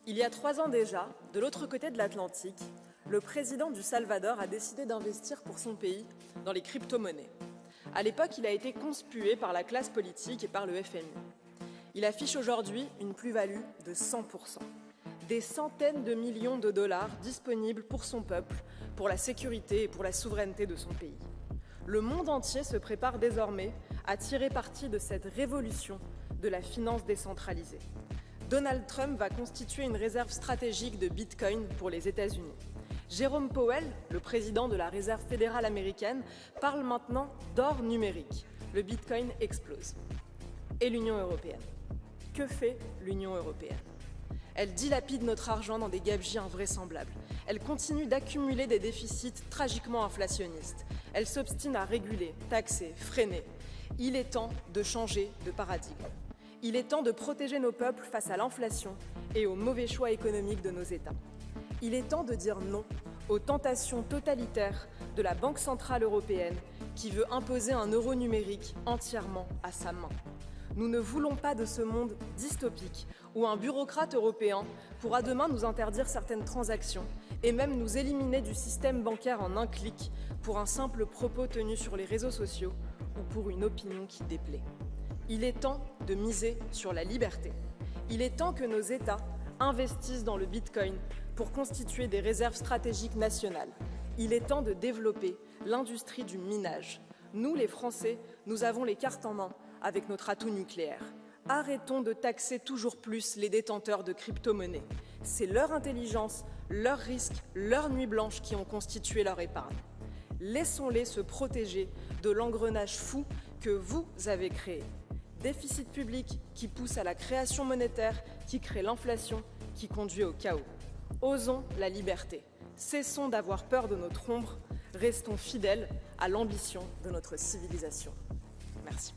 Il y a 3 ans déjà, de l'autre côté de l'Atlantique, le président du Salvador a décidé d'investir pour son pays dans les crypto-monnaies. À l'époque, il a été conspué par la classe politique et par le FMI. Il affiche aujourd'hui une plus-value de 100%. Des centaines de millions de dollars disponibles pour son peuple, pour la sécurité et pour la souveraineté de son pays. Le monde entier se prépare désormais à tirer parti de cette révolution de la finance décentralisée. Donald Trump va constituer une réserve stratégique de Bitcoin pour les États-Unis. Jérôme Powell, le président de la Réserve fédérale américaine, parle maintenant d'or numérique. Le Bitcoin explose. Et l'Union européenne. Que fait l'Union européenne ? Elle dilapide notre argent dans des gabegies invraisemblables. Elle continue d'accumuler des déficits tragiquement inflationnistes. Elle s'obstine à réguler, taxer, freiner. Il est temps de changer de paradigme. Il est temps de protéger nos peuples face à l'inflation et aux mauvais choix économiques de nos États. Il est temps de dire non aux tentations totalitaires de la Banque centrale européenne qui veut imposer un euro numérique entièrement à sa main. Nous ne voulons pas de ce monde dystopique où un bureaucrate européen pourra demain nous interdire certaines transactions et même nous éliminer du système bancaire en un clic pour un simple propos tenu sur les réseaux sociaux ou pour une opinion qui déplaît. Il est temps de miser sur la liberté. Il est temps que nos États investissent dans le Bitcoin pour constituer des réserves stratégiques nationales. Il est temps de développer l'industrie du minage. Nous, les Français, nous avons les cartes en main avec notre atout nucléaire. Arrêtons de taxer toujours plus les détenteurs de crypto-monnaies. C'est leur intelligence, leurs risques, leurs nuits blanches qui ont constitué leur épargne. Laissons-les se protéger de l'engrenage fou que vous avez créé. Déficit public qui pousse à la création monétaire, qui crée l'inflation, qui conduit au chaos. Osons la liberté. Cessons d'avoir peur de notre ombre. Restons fidèles à l'ambition de notre civilisation. Merci.